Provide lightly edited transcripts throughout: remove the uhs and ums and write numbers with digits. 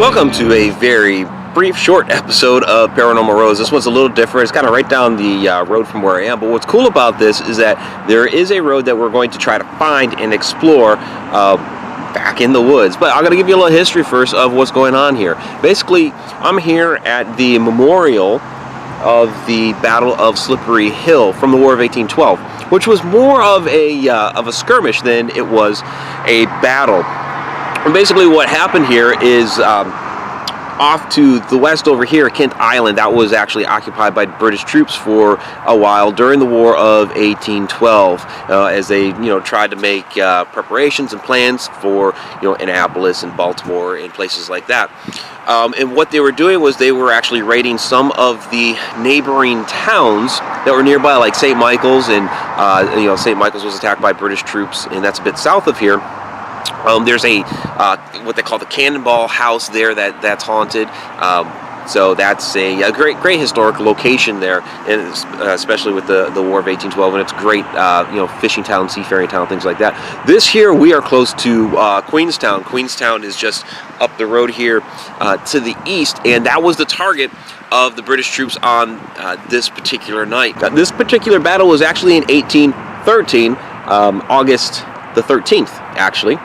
Welcome to a very brief, short episode of Paranormal Roads. This one's a little different. It's kind of right down the road from where I am. But what's cool about this is that there is a road that we're going to try to find and explore back in the woods. But I'm going to give you a little history first of what's going on here. Basically, I'm here at the memorial of the Battle of Slippery Hill from the War of 1812, which was more of a skirmish than it was a battle. And basically what happened here is off to the west over here, Kent Island, that was actually occupied by British troops for a while during the War of 1812, as they tried to make preparations and plans for Annapolis and Baltimore and places like that. And what they were doing was they were actually raiding some of the neighboring towns that were nearby, like St. Michael's, and St. Michael's was attacked by British troops, and that's a bit south of here. There's a what they call the Cannonball House there that's haunted. So that's a great historic location there, and especially with the War of 1812, and it's great fishing town, seafaring town, things like that. This here, we are close to Queenstown. Queenstown is just up the road here to the east, and that was the target of the British troops on this particular night. This particular battle was actually in 1813, August the 13th, actually.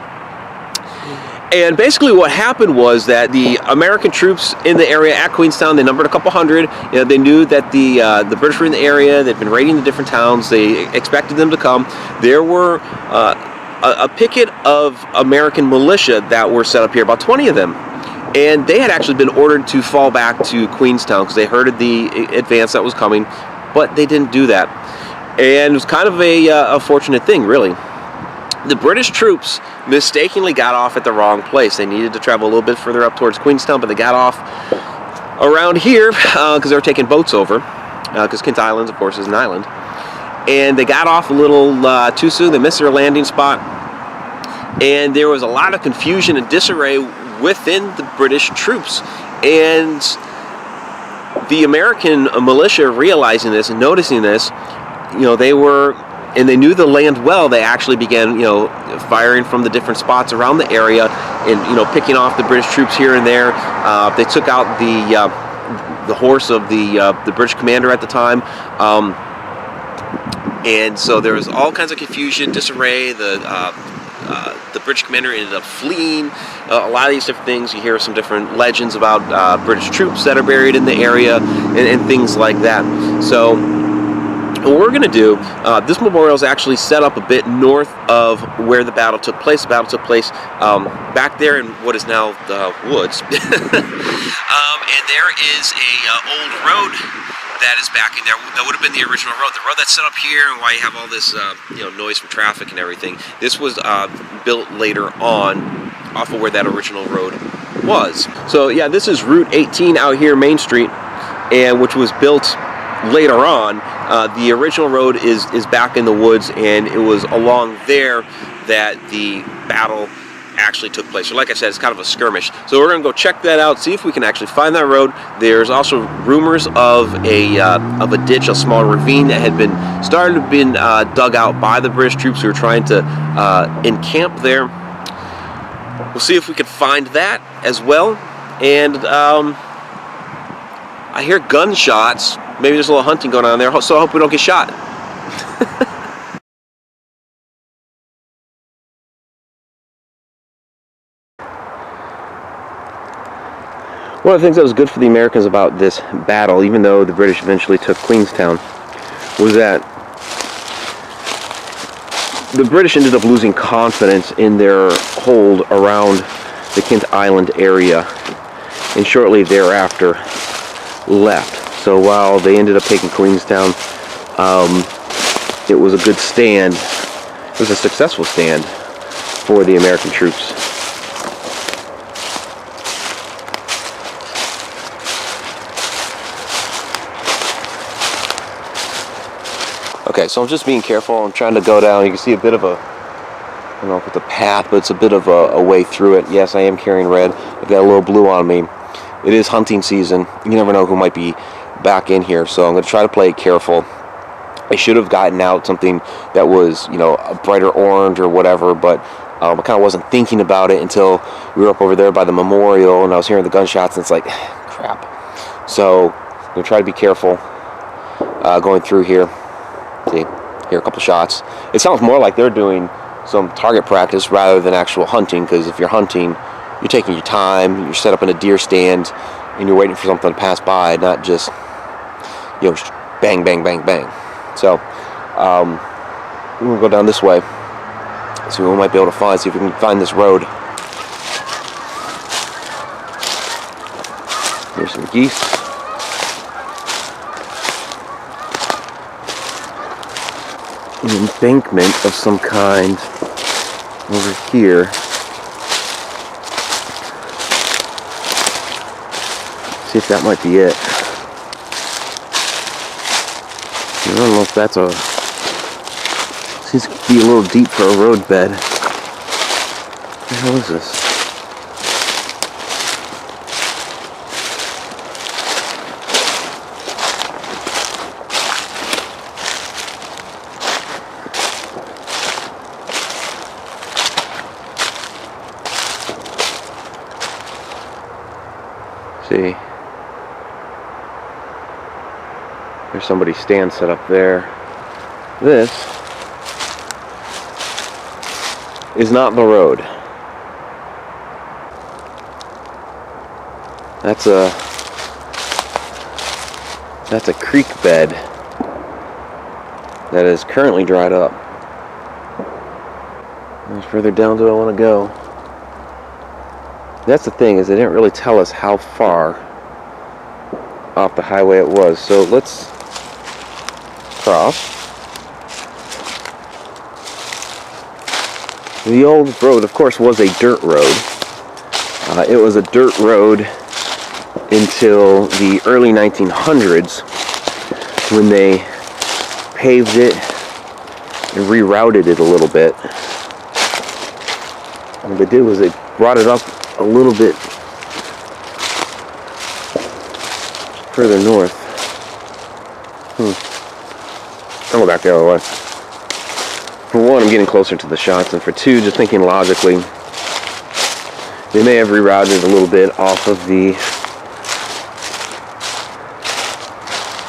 And basically what happened was that the American troops in the area at Queenstown, they numbered a couple hundred. They knew that the British were in the area. They'd been raiding the different towns. They expected them to come. There were a picket of American militia that were set up here, about 20 of them. And they had actually been ordered to fall back to Queenstown because they heard of the advance that was coming, but they didn't do that. And it was kind of a fortunate thing, really. The British troops mistakenly got off at the wrong place. They needed to travel a little bit further up towards Queenstown, but they got off around here because they were taking boats over, because Kent Island, of course, is an island. And they got off a little too soon. They missed their landing spot. And there was a lot of confusion and disarray within the British troops. And the American militia, realizing this and noticing this, they knew the land well. They actually began, firing from the different spots around the area, and picking off the British troops here and there. They took out the horse of the British commander at the time, and so there was all kinds of confusion, disarray. The British commander ended up fleeing. A lot of these different things. You hear some different legends about British troops that are buried in the area and things like that. So what we're going to do, this memorial is actually set up a bit north of where the battle took place. The battle took place back there in what is now the woods. And there is a old road that is back in there. That would have been the original road. The road that's set up here, and why you have all this noise from traffic and everything. This was built later on off of where that original road was. So yeah, this is Route 18 out here, Main Street, and which was built later on. The original road is back in the woods, and it was along there that the battle actually took place. So like I said, it's kind of a skirmish. So we're going to go check that out, see if we can actually find that road. There's also rumors of a ditch, a small ravine that had been dug out by the British troops who were trying to encamp there. We'll see if we can find that as well. And I hear gunshots. Maybe there's a little hunting going on there, so I hope we don't get shot. One of the things that was good for the Americans about this battle, even though the British eventually took Queenstown, was that the British ended up losing confidence in their hold around the Kent Island area, and shortly thereafter left. So while they ended up taking Queenstown, it was a good stand. It was a successful stand for the American troops. Okay, so I'm just being careful. I'm trying to go down. You can see a bit of I don't know if it's a path, but it's a bit of a way through it. Yes, I am carrying red. I've got a little blue on me. It is hunting season. You never know who might be back in here, so I'm going to try to play it careful. I should have gotten out something that was, a brighter orange or whatever, but I kind of wasn't thinking about it until we were up over there by the memorial, and I was hearing the gunshots, and it's like, crap. So I'm going to try to be careful going through here. See, hear a couple shots. It sounds more like they're doing some target practice rather than actual hunting, because if you're hunting, you're taking your time, you're set up in a deer stand, and you're waiting for something to pass by, not just, just bang, bang, bang, bang. So, we're going to go down this way, see what we might be able to find, see if we can find this road. Here's some geese. An embankment of some kind over here. See if that might be it. I don't know if that's seems to be a little deep for a road bed. What the hell is this? See, there's somebody's stand set up there. This is not the road. That's a creek bed that is currently dried up. How much further down do I want to go? That's the thing, is they didn't really tell us how far off the highway it was. So let's cross. The old road, of course, was a dirt road. It was a dirt road until the early 1900s, when they paved it and rerouted it a little bit. And what they did was they brought it up a little bit further north. I'll go back the other way. For one, I'm getting closer to the shots, and for two, just thinking logically, they may have rerouted a little bit off of the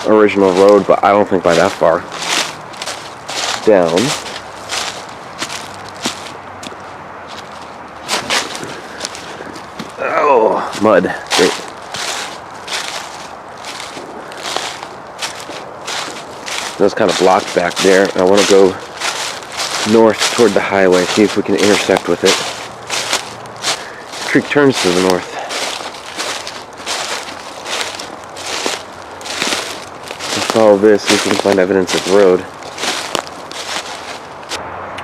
original road, but I don't think by that far down. Oh, mud. Great. That's kind of blocked back there. I want to go north toward the highway, see if we can intersect with it. The creek turns to the north. Let's follow this, see if we can find evidence of the road.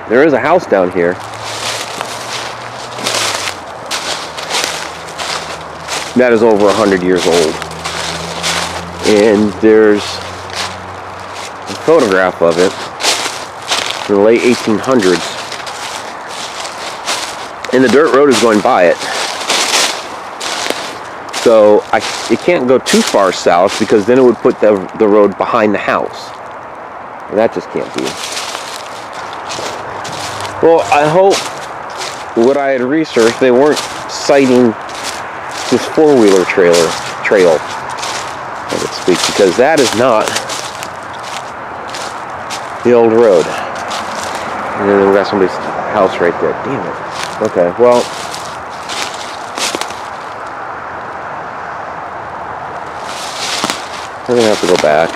There is a house down here. That is over 100 years old. And there's a photograph of it from the late 1800s. And the dirt road is going by it. So it can't go too far south, because then it would put the road behind the house. And that just can't be. Well, I hope what I had researched, they weren't citing this four-wheeler trail, so to speak, because that is not the old road. And then we got somebody's house right there. Damn it. Okay, well, we're gonna have to go back.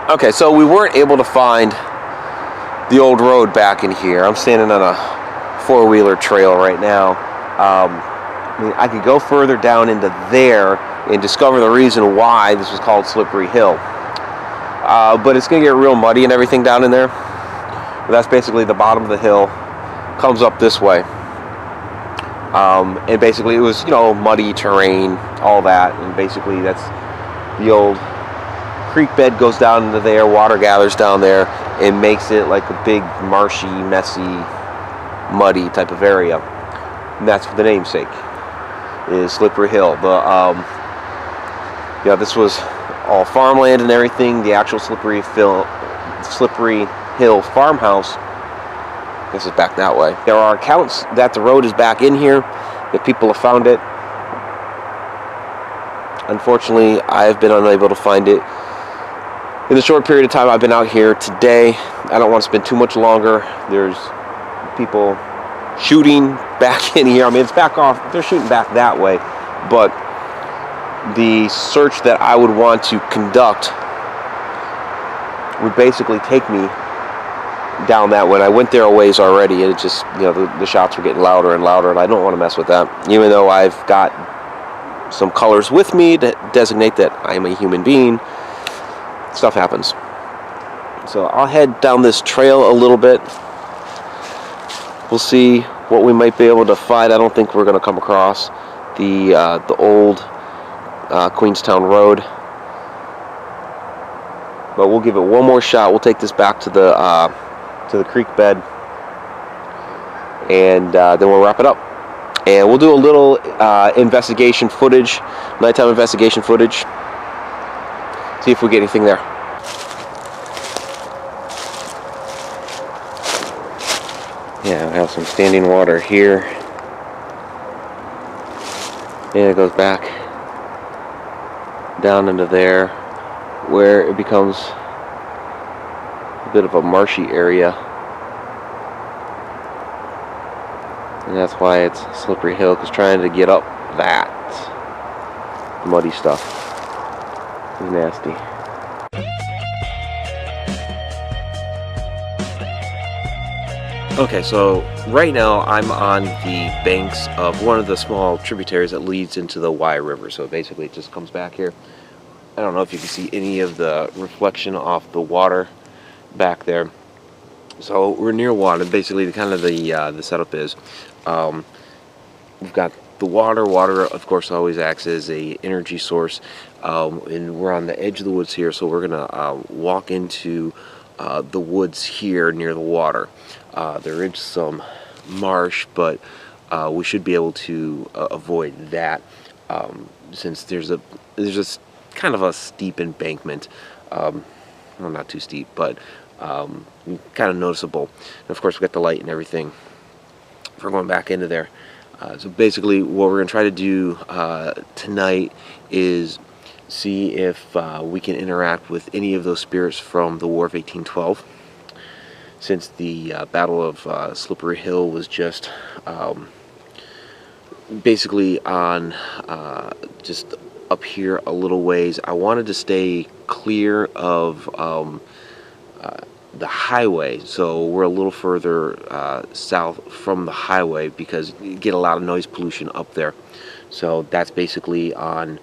Okay, so we weren't able to find the old road back in here. I'm standing on a four-wheeler trail right now. I could go further down into there and discover the reason why this was called Slippery Hill. But it's going to get real muddy and everything down in there. But that's basically the bottom of the hill. Comes up this way. And basically it was, muddy terrain, all that. And basically that's the old creek bed goes down into there, water gathers down there, and makes it like a big, marshy, messy, muddy type of area. And that's the namesake, is Slippery Hill. This was all farmland and everything. The actual Slippery Hill farmhouse This is back that way. There are accounts that the road is back in here, that people have found it. Unfortunately, I've been unable to find it. In the short period of time I've been out here today, I don't want to spend too much longer. There's people shooting back in here. I mean, it's back off. They're shooting back that way. But the search that I would want to conduct would basically take me down that way. I went there a ways already, and it just, the shots were getting louder and louder, and I don't want to mess with that. Even though I've got some colors with me to designate that I am a human being, stuff happens. So I'll head down this trail a little bit. We'll see what we might be able to find. I don't think we're going to come across the old Queenstown Road, but we'll give it one more shot. We'll take this back to the creek bed, and then we'll wrap it up. And we'll do a little investigation footage, nighttime investigation footage. See if we get anything there. Yeah, I have some standing water here. And it goes back down into there, where it becomes a bit of a marshy area. And that's why it's slippery hill, because trying to get up that muddy stuff is nasty. Okay, so right now I'm on the banks of one of the small tributaries that leads into the Wye River. So basically it just comes back here. I don't know if you can see any of the reflection off the water back there. So we're near water. Basically, the setup is we've got the water. Water, of course, always acts as a energy source, and we're on the edge of the woods here. So we're gonna walk into the woods here near the water. There is some marsh, but we should be able to avoid that since there's a kind of a steep embankment. Well, not too steep, but kind of noticeable. And of course, we got the light and everything for going back into there. So basically, what we're going to try to do tonight is see if we can interact with any of those spirits from the War of 1812. Since the Battle of Slippery Hill was just basically on just up here a little ways, I wanted to stay clear of the highway, so we're a little further south from the highway, because you get a lot of noise pollution up there. So that's basically on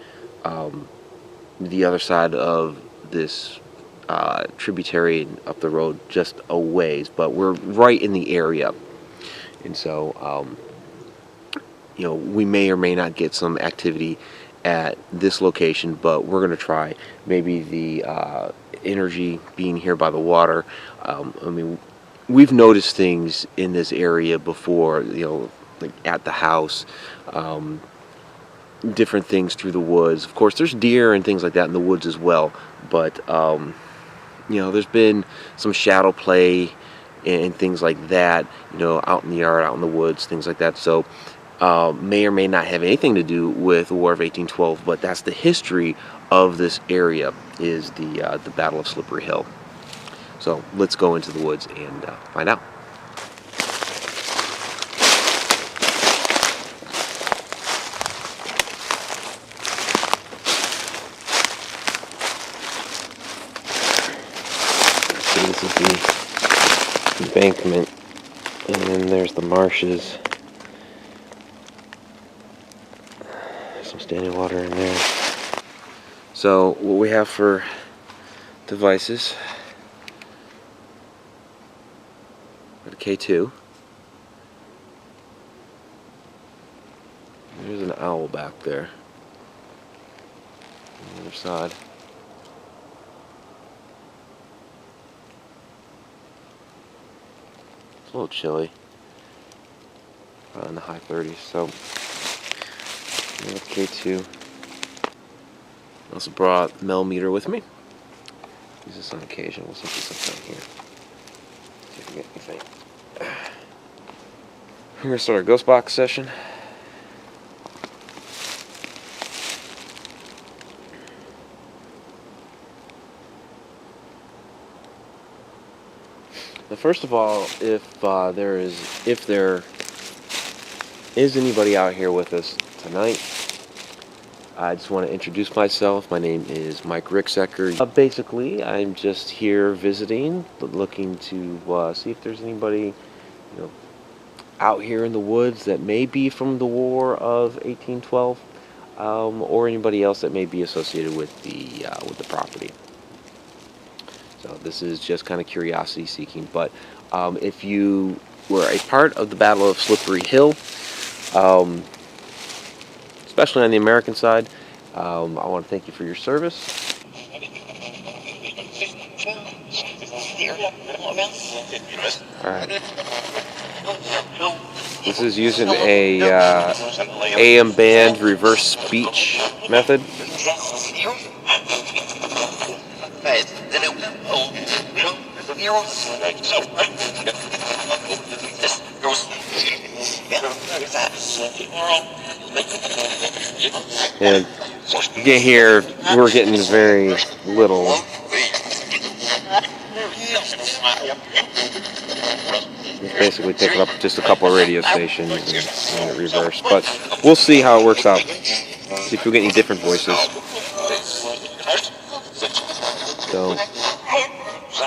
the other side of this tributary up the road, just a ways, but we're right in the area. And so we may or may not get some activity at this location, but we're going to try. Maybe the energy being here by the water. I mean, we've noticed things in this area before, like at the house, different things through the woods. Of course, there's deer and things like that in the woods as well, but there's been some shadow play and things like that, out in the yard, out in the woods, things like that. So may or may not have anything to do with the War of 1812, but that's the history of this area, is the Battle of Slippery Hill. So let's go into the woods and find out. So this is the embankment, and then there's the marshes. Some standing water in there. So what we have for devices, got a K2. There's an owl back there on the other side. It's a little chilly, in the high 30s. So K2. I also brought millimeter with me. Use this on occasion. We'll set this up down here. See if we get anything. We're gonna start a ghost box session. Now, first of all, if there is anybody out here with us tonight, I just want to introduce myself. My name is Mike Ricksecker. Basically, I'm just here visiting, looking to see if there's anybody, out here in the woods that may be from the War of 1812, or anybody else that may be associated with the property. So this is just kind of curiosity seeking. But if you were a part of the Battle of Slippery Hill, especially on the American side, I want to thank you for your service. Alright. This is using a AM band reverse speech method. And you can hear we're getting very little. It's basically picking up just a couple of radio stations and reverse, but we'll see how it works out. See if we get any different voices. So,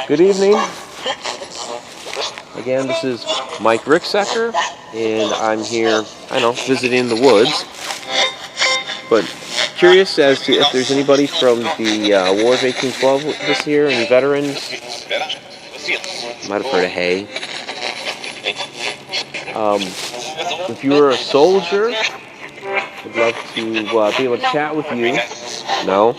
good evening. Again, this is Mike Ricksecker, and I'm here, visiting the woods. But curious as to if there's anybody from the War of 1812 this year, any veterans. Might have heard of Hay. If you were a soldier, I'd love to be able to chat with you. No?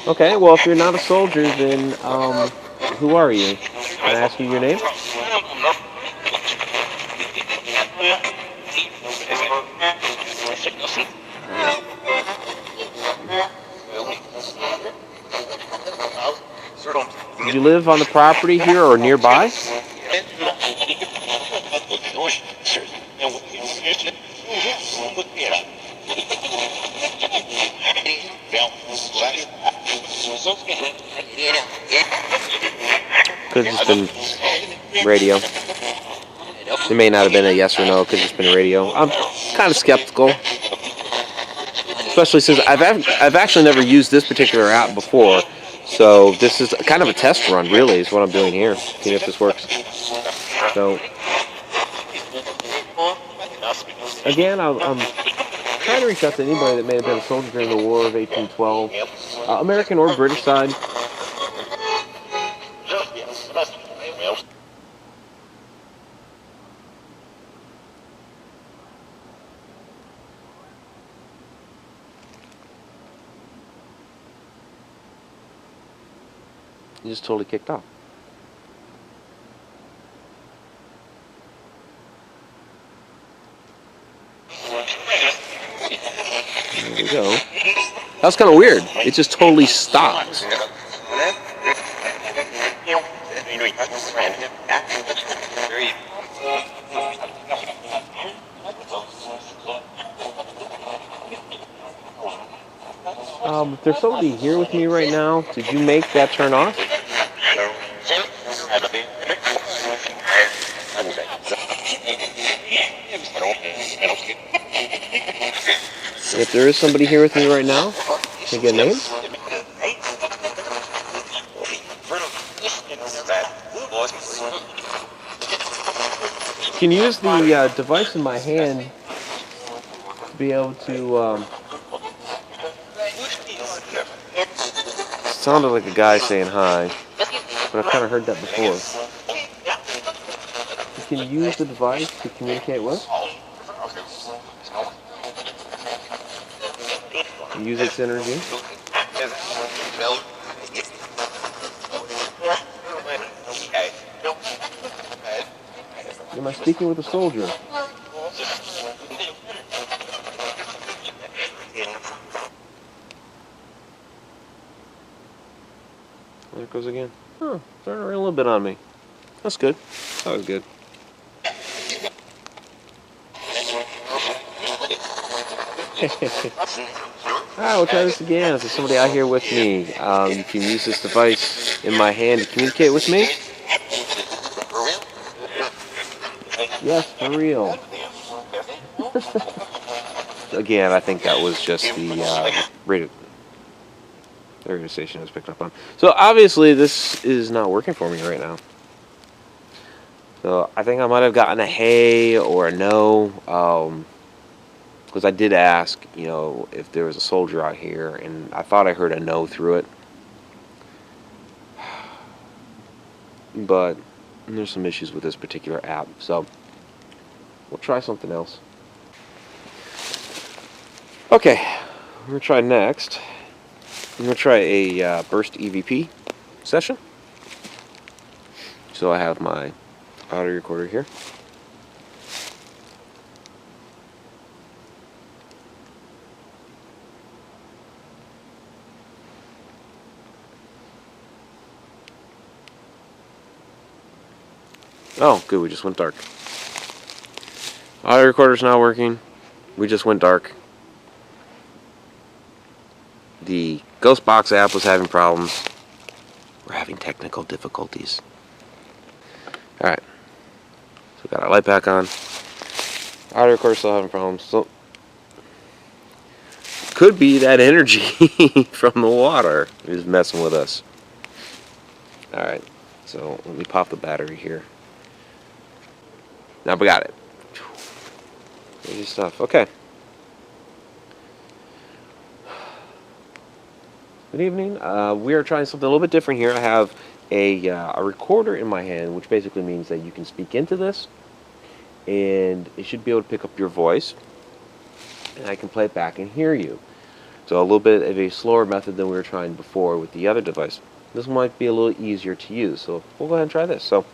Okay, well, if you're not a soldier, then who are you? Can I ask you your name? Do you live on the property here or nearby? Could have just been radio. It may not have been a yes or no. Could have just been radio. I'm kind of skeptical, especially since I've actually never used this particular app before. So this is kind of a test run, really, is what I'm doing here. Seeing if this works. So again, I'm trying to reach out to anybody that may have been a soldier during the War of 1812, American or British side. You just totally kicked off. There we go. That was kind of weird. It just totally stopped. If there's somebody here with me right now, did you make that turn off? If there is somebody here with me right now, can I get a name? You can use the device in my hand to be able to. Sounded like a guy saying hi, but I've kind of heard that before. You can use the device to communicate with. Use its energy. Am I speaking with a soldier? There it goes again. Huh, starting to rain a little bit on me. That's good. That was good. Alright, we'll try this again. If there's somebody out here with me, you can use this device in my hand to communicate with me. Yes, for real. Again, I think that was just the radio station I was picked up on. So obviously this is not working for me right now. So I think I might have gotten a hey or a no, because I did ask, if there was a soldier out here, and I thought I heard a no through it. But there's some issues with this particular app, so we'll try something else. Okay, we're going to try next. I'm going to try a burst EVP session. So I have my audio recorder here. Oh, good, we just went dark. Audio recorder's not working. We just went dark. The Ghostbox app was having problems. We're having technical difficulties. Alright. So we got our light back on. Audio recorder still having problems. So could be that energy from the water is messing with us. Alright. So let me pop the battery here. Now we got it. Crazy stuff. Okay. Good evening. We are trying something a little bit different here. I have a recorder in my hand, which basically means that you can speak into this, and it should be able to pick up your voice, and I can play it back and hear you. So a little bit of a slower method than we were trying before with the other device. This might be a little easier to use, so we'll go ahead and try this. So,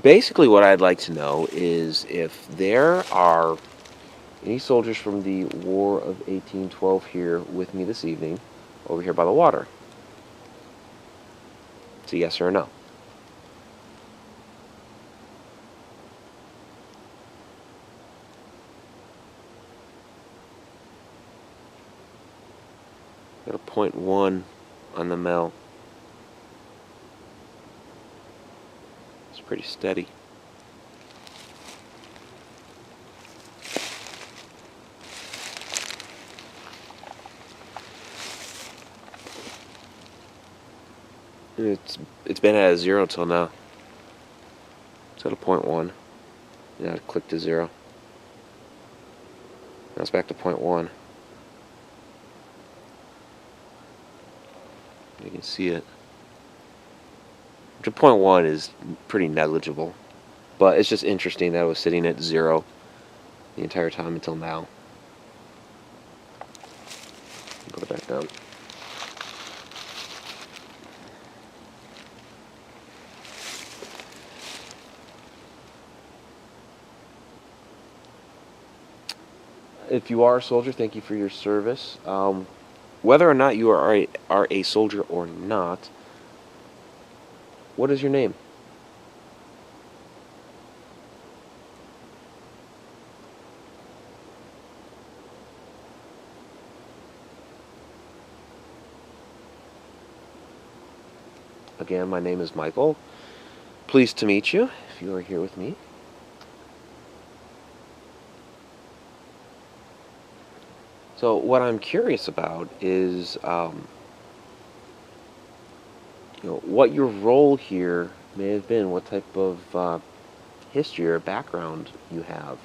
basically what I'd like to know is if there are any soldiers from the War of 1812 here with me this evening, over here by the water. It's a yes or a no. Got a 0.1 on the Mel. It's pretty steady. It's been at a 0 till now. It's at a 0.1. Now it clicked to 0. Now it's back to 0.1. You can see it. The 0.1 is pretty negligible, but it's just interesting that it was sitting at 0 the entire time until now. Put it back down. If you are a soldier, thank you for your service. Whether or not you are a soldier or not, what is your name? Again, my name is Michael. Pleased to meet you if you are here with me. So what I'm curious about is, what your role here may have been, what type of history or background you have.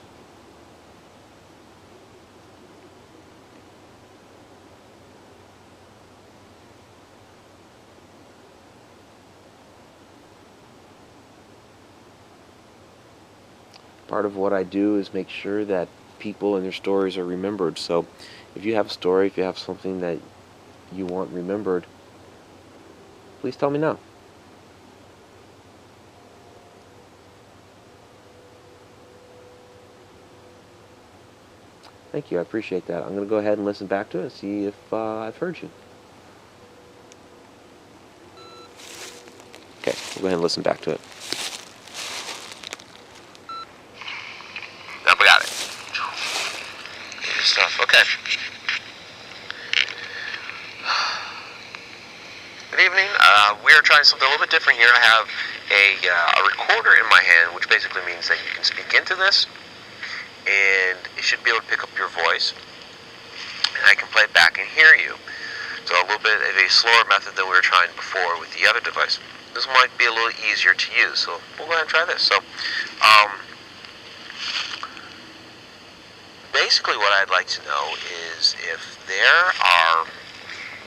Part of what I do is make sure that people and their stories are remembered. So if you have a story, if you have something that you want remembered, please tell me now. Thank you, I appreciate that. I'm going to go ahead and listen back to it and see if I've heard you. We'll go ahead and listen back to it. Yep, we got it. Good stuff. Okay. Good evening. We are trying something a little bit different here. I have a recorder in my hand, which basically means that you can speak into this, and it should be able to pick up your voice, and I can play it back and hear you. So a little bit of a slower method than we were trying before with the other device. This might be a little easier to use, so we'll go ahead and try this. So, basically what I'd like to know is if there are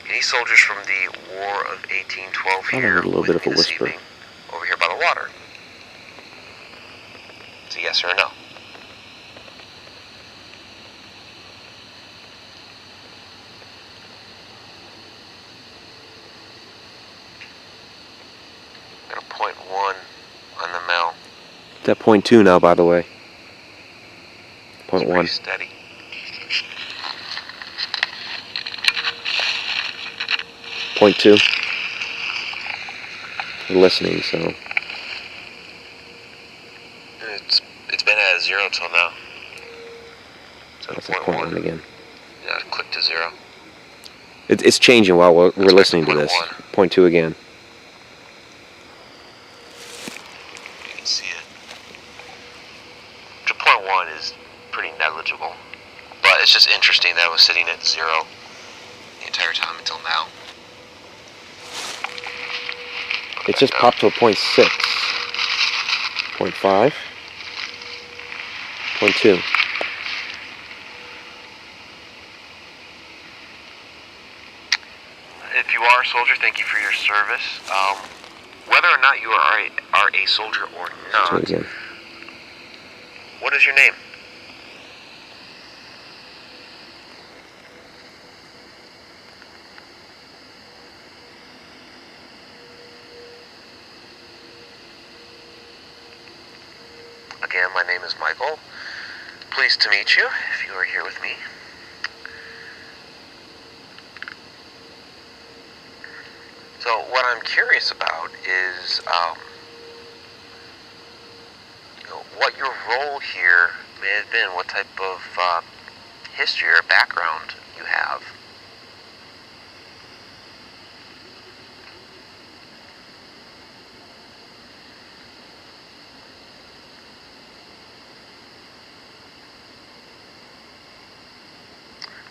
any soldiers from the War of 1812 here a little bit of a this whisper. evening, over here by the water. It's a yes or a no. Got a .1 on the Mel. It's at .2 now, by the way. It's .1. pretty steady. .2. We're listening, so It's been at 0 till now. So that's at .1 again. Yeah, it clicked to 0. It's changing while we're listening to this. .1. .2 again. You can see it. The .1 is pretty negligible, but it's just interesting that it was sitting at 0 the entire time until now. It just popped to a .6. .5. .2. If you are a soldier, thank you for your service. Whether or not you are a soldier or not, Again. what is your name? Again, my name is Michael. Pleased to meet you, if you are here with me. So, what I'm curious about is, what your role here may have been, what type of history or background you have.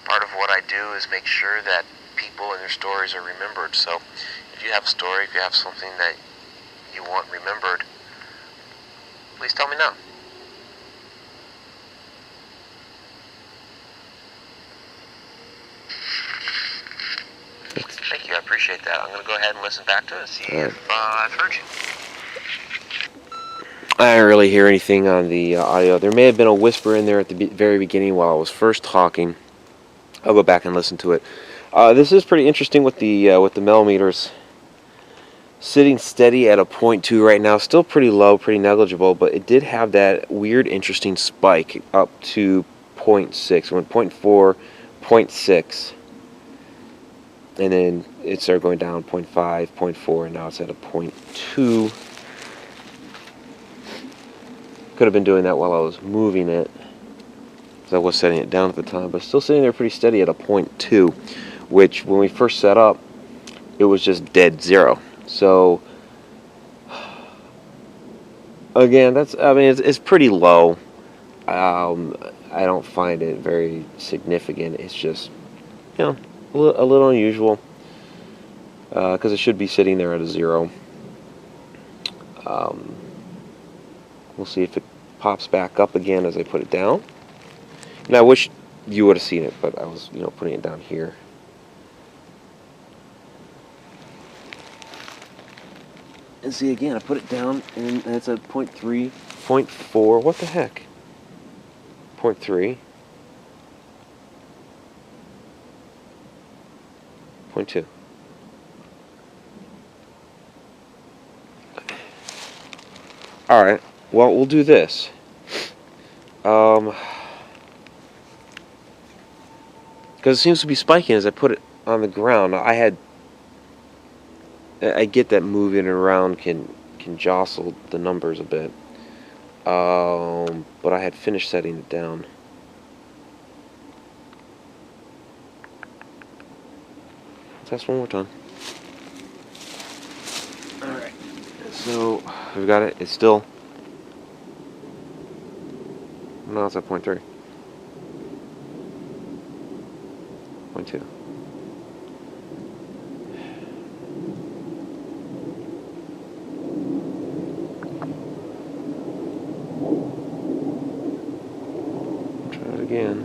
Part of what I do is make sure that people and their stories are remembered. So if you have a story, if you have something that you want remembered, please tell me now. Thank you, I appreciate that. I'm going to go ahead and listen back to it and see if I've heard you. I didn't really hear anything on the audio. There may have been a whisper in there at the very beginning while I was first talking. I'll go back and listen to it. This is pretty interesting with the millimeters. Sitting steady at a .2 right now. Still pretty low, pretty negligible, but it did have that weird, interesting spike up to .6. Went .4, .6. And then it started going down .5, .4, and now it's at a .2. Could have been doing that while I was moving it, because I was setting it down at the time, but still sitting there pretty steady at a .2, which when we first set up, it was just dead 0. So again, it's pretty low. I don't find it very significant. It's just, a little unusual, because it should be sitting there at a 0. We'll see if it pops back up again as I put it down. And I wish you would have seen it, but I was, putting it down here. And see, again, I put it down, and it's at .3, .4. What the heck? .3. .2. Alright, well, we'll do this. Because it seems to be spiking as I put it on the ground. I get that moving around can can jostle the numbers a bit. But I had finished setting it down. Test one more time. Alright, so we've got it. It's still, no, it's at 0.3. 0.2. Try it again.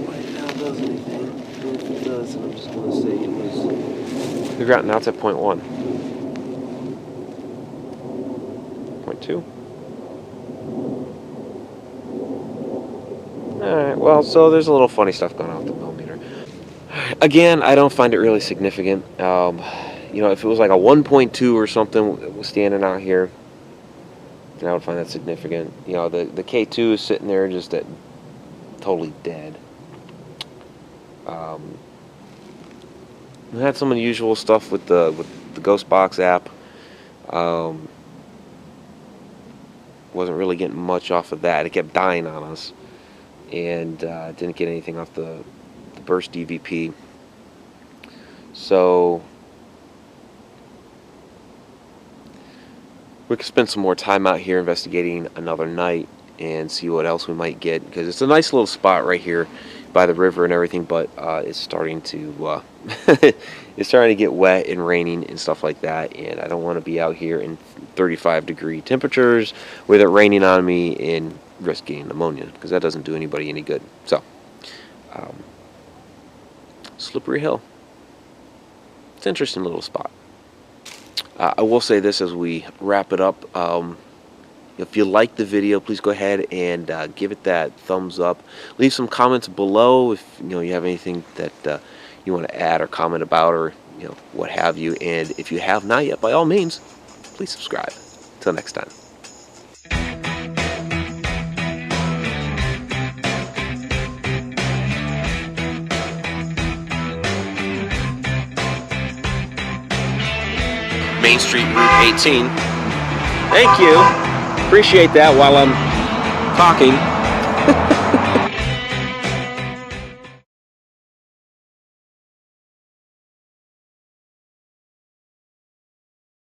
Right now it does anything. And if it does, I'm just going to say it was. Figure out now it's at 0.1. 0.2. Alright, well, so there's a little funny stuff going on with the millimeter. Again, I don't find it really significant. You know, if it was like a 1.2 or something was standing out here, then I would find that significant. You know, the K2 is sitting there just at totally dead. We had some unusual stuff with the Ghostbox app. Wasn't really getting much off of that. It kept dying on us, and didn't get anything off the burst DVP. So we could spend some more time out here investigating another night and see what else we might get, because it's a nice little spot right here by the river and everything, but it's starting to it's starting to get wet and raining and stuff like that, and I don't want to be out here in 35-degree temperatures with it raining on me and risking pneumonia, because that doesn't do anybody any good. So Slippery Hill, it's an interesting little spot. I will say this as we wrap it up. If you like the video, please go ahead and give it that thumbs up. Leave some comments below if you have anything that you want to add or comment about, or what have you. And if you have not yet, by all means, please subscribe. Till next time. Main Street, Route 18. Thank you. Appreciate that while I'm talking.